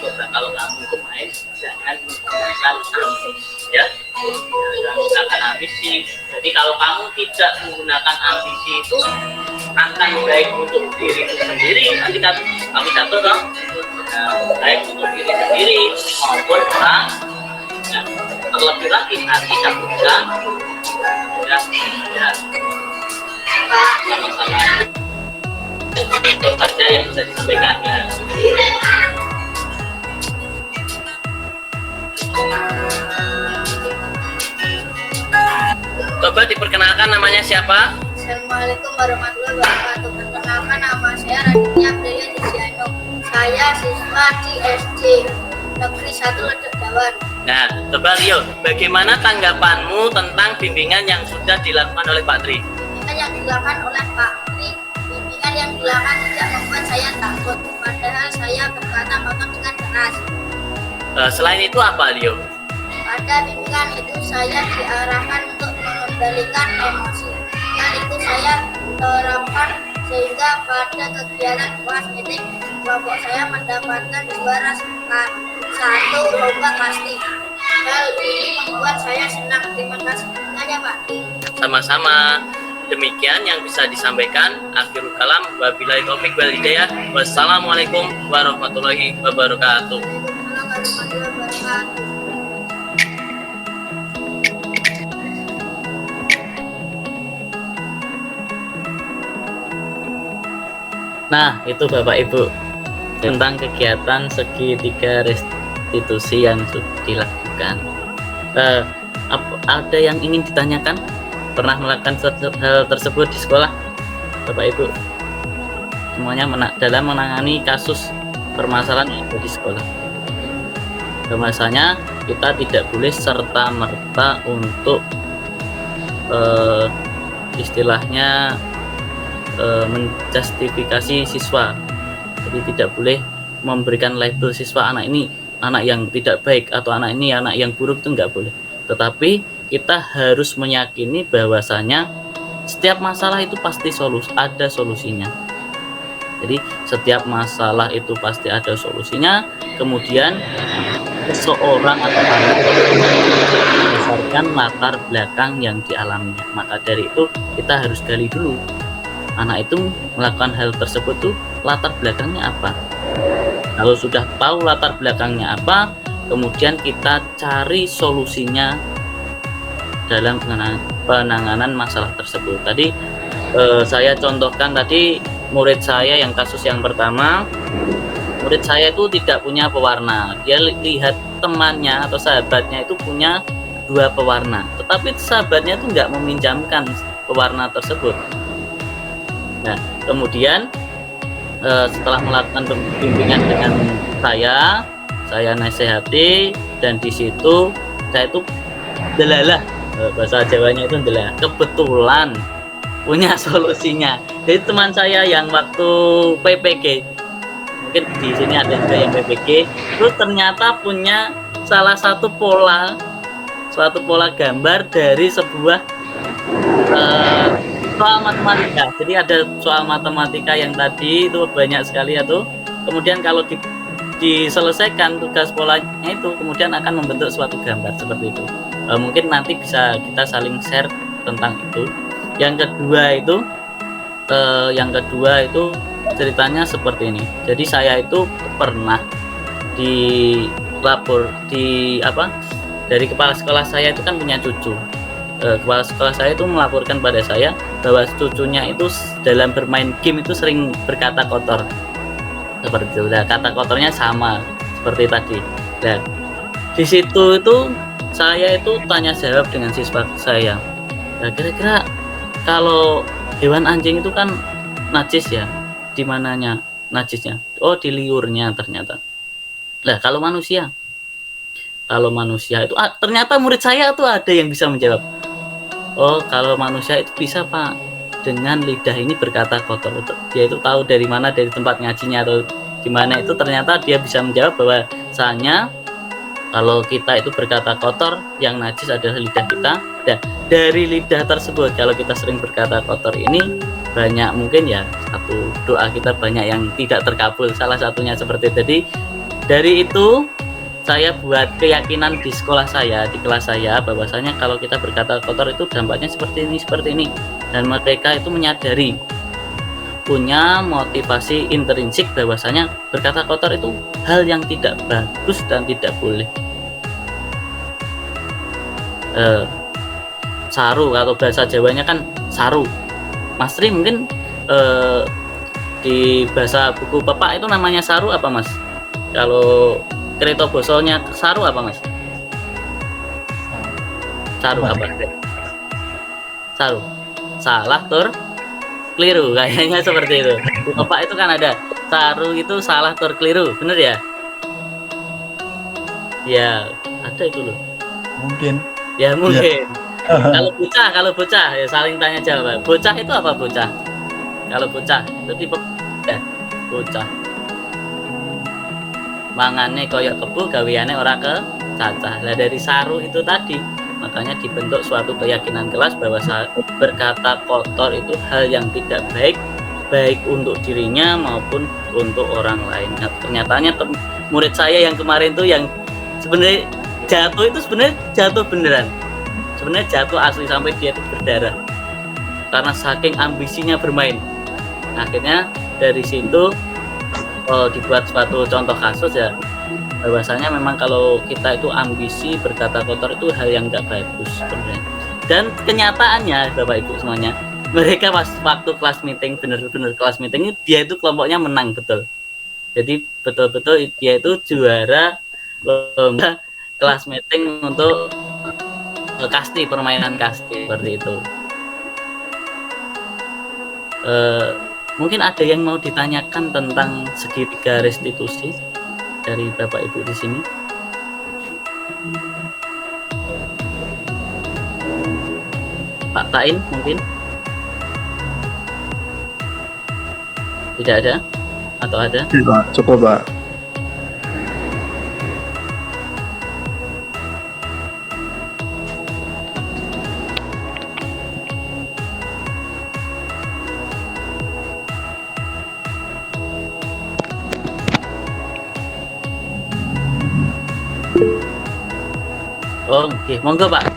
A: Coba kalau kamu itu main jangan menggunakan ambisi ya, jangan menggunakan ambisi. Jadi kalau kamu tidak menggunakan ambisi itu akan baik untuk diri sendiri. Nanti kami jatuh dong, baik untuk diri sendiri maupun orang. Nah, terlebih lagi nanti kamu bisa ya sama-sama itu saja yang bisa disampaikan ya. Coba diperkenalkan namanya siapa?
K: Assalamualaikum warahmatullahi wabarakatuh. Perkenalkan nama saya Raditya Aprilia Desiano. Saya siswa di SD Negeri 1 Ledek Dawan.
A: Nah, coba Rio, bagaimana tanggapanmu tentang bimbingan yang sudah dilakukan oleh Pak Tri?
K: Bimbingan yang dilakukan oleh Pak Tri, bimbingan yang dilakukan tidak membuat saya takut, padahal saya berkata motor dengan keras.
A: Selain itu apa, Rio?
K: Pada bimbingan itu saya diarahkan untuk mengendalikan emosi, dan itu saya terapkan sehingga pada kegiatan kelas meeting kelompok saya mendapatkan juara 1 lomba pasti. Hal ini membuat saya senang. Terima kasih banyak Pak.
A: Sama-sama. Demikian yang bisa disampaikan. Akhirul kalam. Wabillahi taufik wal hidayah. Wassalamualaikum warahmatullahi wabarakatuh. Nah, itu Bapak Ibu tentang kegiatan segitiga restitusi yang sudah dilakukan. Ada yang ingin ditanyakan? Pernah melakukan hal tersebut di sekolah, Bapak Ibu? Semuanya dalam menangani kasus permasalahan yang ada di sekolah. Bahwasanya kita tidak boleh serta-merta untuk istilahnya menjustifikasi siswa. Jadi tidak boleh memberikan label siswa anak ini anak yang tidak baik atau anak ini anak yang buruk, itu nggak boleh. Tetapi kita harus meyakini bahwasanya setiap masalah itu pasti ada solusinya. Jadi setiap masalah itu pasti ada solusinya. Kemudian seseorang atau anak berdasarkan latar belakang yang dialaminya. Maka dari itu kita harus gali dulu, anak itu melakukan hal tersebut tuh latar belakangnya apa. Kalau sudah tahu latar belakangnya apa, kemudian kita cari solusinya dalam penanganan masalah tersebut. Tadi saya contohkan tadi murid saya yang kasus yang pertama, murid saya itu tidak punya pewarna. Dia lihat temannya atau sahabatnya itu punya 2 pewarna, tetapi sahabatnya itu nggak meminjamkan pewarna tersebut. Nah, kemudian setelah melakukan bimbingan dengan saya nasihati, dan di situ saya itu delalah, bahasa Jawanya itu adalah kebetulan punya solusinya. Jadi teman saya yang waktu PPG, mungkin di sini ada juga yang PPG, terus ternyata punya salah satu pola gambar dari sebuah soal matematika. Jadi ada soal matematika yang tadi itu banyak sekali ya tuh. Kemudian kalau diselesaikan tugas polanya itu, kemudian akan membentuk suatu gambar seperti itu. Mungkin nanti bisa kita saling share tentang itu. Yang kedua itu ceritanya seperti ini. Jadi saya itu pernah dari kepala sekolah saya itu kan punya cucu. Kepala sekolah saya itu melaporkan pada saya bahwa cucunya itu dalam bermain game itu sering berkata kotor seperti itu. Nah, kata kotornya sama seperti tadi. Nah, di situ itu saya itu tanya jawab dengan siswa saya. Nah, kira-kira kalau hewan anjing itu kan najis ya, di mananya najisnya? Oh, di liurnya ternyata. Nah, kalau manusia itu ternyata murid saya tuh ada yang bisa menjawab. Oh, kalau manusia itu bisa Pak, dengan lidah ini berkata kotor. Dia itu tahu dari mana, dari tempat ngajinya atau gimana itu, ternyata dia bisa menjawab bahwasanya kalau kita itu berkata kotor, yang najis adalah lidah kita. Dan dari lidah tersebut, kalau kita sering berkata kotor ini, banyak mungkin ya satu doa kita banyak yang tidak terkabul. Salah satunya seperti itu. Jadi dari itu saya buat keyakinan di sekolah saya, di kelas saya, bahwasanya kalau kita berkata kotor itu dampaknya seperti ini. Dan mereka itu menyadari, punya motivasi intrinsik bahwasanya berkata kotor itu hal yang tidak bagus dan tidak boleh. Saru, atau bahasa Jawanya kan saru. Mas Tri mungkin di bahasa buku Bapak itu namanya saru apa Mas? Kalau kereta bosolnya saru apa Mas? Saru apa? Saru. Salah tur keliru, kayaknya seperti itu. Di Bapak itu kan ada saru itu salah tur keliru, bener ya? Ya, ada itu loh.
D: Mungkin.
A: Ya mungkin. Kalau bocah ya saling tanya jawab. Bocah itu apa bocah? Kalau bocah itu tipe bocah. Mangane koyok kebu, gaweane ora ke cacah. Lah dari saru itu tadi, makanya dibentuk suatu keyakinan kelas bahwa berkata kotor itu hal yang tidak baik untuk dirinya maupun untuk orang lain. Nah, ternyatanya murid saya yang kemarin tuh yang sebenarnya jatuh itu sebenarnya jatuh beneran. Sebenarnya jatuh asli sampai dia itu berdarah karena saking ambisinya bermain. Akhirnya dari situ dibuat suatu contoh kasus ya, bahwasanya memang kalau kita itu ambisi berkata kotor itu hal yang nggak bagus sebenarnya. Dan kenyataannya Bapak Ibu semuanya, mereka waktu kelas meeting, bener-bener kelas meeting itu dia itu kelompoknya menang betul. Jadi betul-betul dia itu juara lomba kelas meeting untuk kasti, permainan kasti seperti itu. Mungkin ada yang mau ditanyakan tentang segitiga restitusi dari Bapak Ibu di sini? Pak Tain mungkin? Tidak ada? Atau ada?
I: Tidak, cukup Pak.
A: Oh, oke, monggo Pak.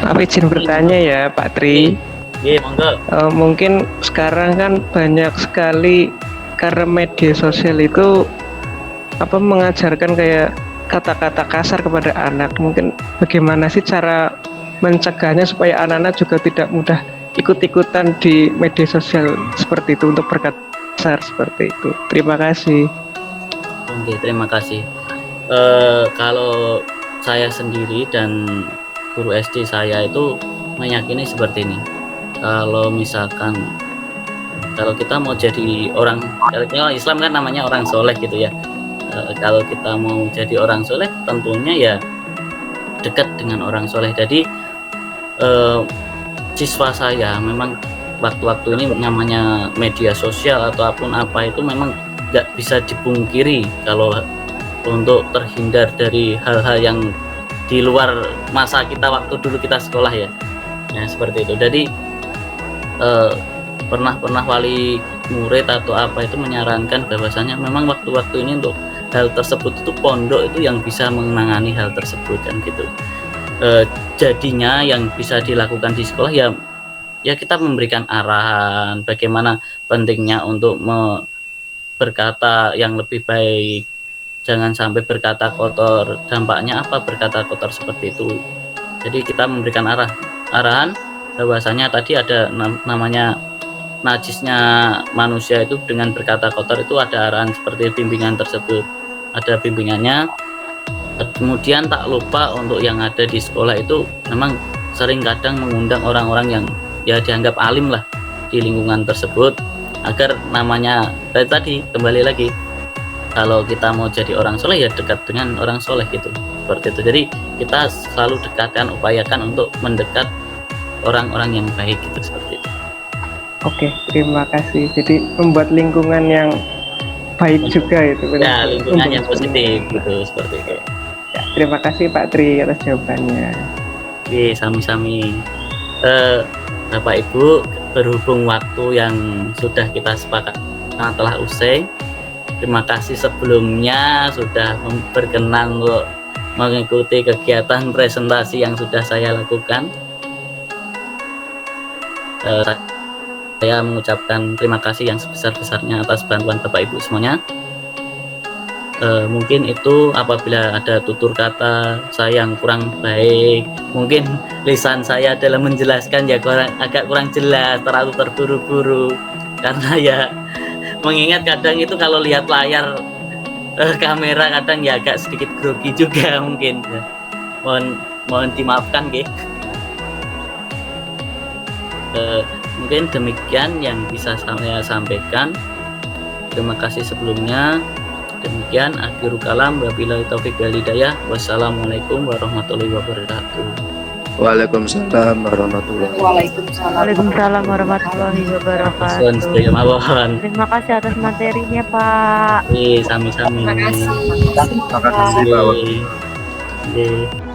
L: Aku izin bertanya ya Pak Tri.
A: Iya, monggo.
L: Mungkin sekarang kan banyak sekali karena media sosial itu mengajarkan kayak kata-kata kasar kepada anak. Mungkin bagaimana sih cara mencegahnya supaya anak-anak juga tidak mudah ikut-ikutan di media sosial seperti itu untuk berkata kasar seperti itu. Terima kasih.
A: Oke, terima kasih. Kalau saya sendiri dan guru SD saya itu meyakini seperti ini. Kalau misalkan kalau kita mau jadi orang, kalau Islam kan namanya orang soleh gitu ya. Kalau kita mau jadi orang soleh, tentunya ya dekat dengan orang soleh. Jadi siswa saya memang waktu-waktu ini namanya media sosial ataupun apa itu memang nggak bisa dipungkiri kalau untuk terhindar dari hal-hal yang di luar masa kita waktu dulu kita sekolah ya, seperti itu. Jadi pernah wali murid atau apa itu menyarankan bahwasanya memang waktu-waktu ini untuk hal tersebut itu pondok itu yang bisa menangani hal tersebut kan gitu. Jadinya yang bisa dilakukan di sekolah ya kita memberikan arahan bagaimana pentingnya untuk berkata yang lebih baik. Jangan sampai berkata kotor, dampaknya apa berkata kotor seperti itu. Jadi kita memberikan arahan bahwasanya tadi ada namanya najisnya manusia itu dengan berkata kotor itu ada arahan seperti bimbingan tersebut. Ada bimbingannya Kemudian tak lupa untuk yang ada di sekolah itu memang sering kadang mengundang orang-orang yang ya dianggap alim lah di lingkungan tersebut, agar namanya tadi kembali lagi, kalau kita mau jadi orang soleh ya dekat dengan orang soleh gitu, seperti itu. Jadi kita selalu dekatkan, upayakan untuk mendekat orang-orang yang baik gitu, seperti itu.
L: Oke, terima kasih. Jadi membuat lingkungan yang baik juga itu.
A: Ya, lingkungan yang positif gitu, seperti itu.
L: Ya, terima kasih Pak Tri atas jawabannya.
A: Oke, sami-sami. Bapak Ibu, berhubung waktu yang sudah kita sepakat telah usai, terima kasih sebelumnya sudah berkenan untuk mengikuti kegiatan presentasi yang sudah saya lakukan. Saya mengucapkan terima kasih yang sebesar-besarnya atas bantuan Bapak Ibu semuanya. Mungkin itu apabila ada tutur kata saya yang kurang baik, mungkin lisan saya dalam menjelaskan ya agak kurang jelas, terlalu terburu-buru, karena ya mengingat kadang itu kalau lihat layar kamera kadang ya agak sedikit grogi juga mungkin. Mohon dimaafkan nggih. Mungkin demikian yang bisa saya sampaikan. Terima kasih sebelumnya. Demikian akhirul kalam, wabillahi taufik wal hidayah. Wassalamualaikum warahmatullahi wabarakatuh.
I: Waalaikumsalam warahmatullahi wabarakatuh.
M: Waalaikumsalam warahmatullahi wabarakatuh. Terima kasih atas materinya, Pak.
A: Sami-sami.
B: Terima kasih.
C: Terima kasih, Pak.
A: Oke.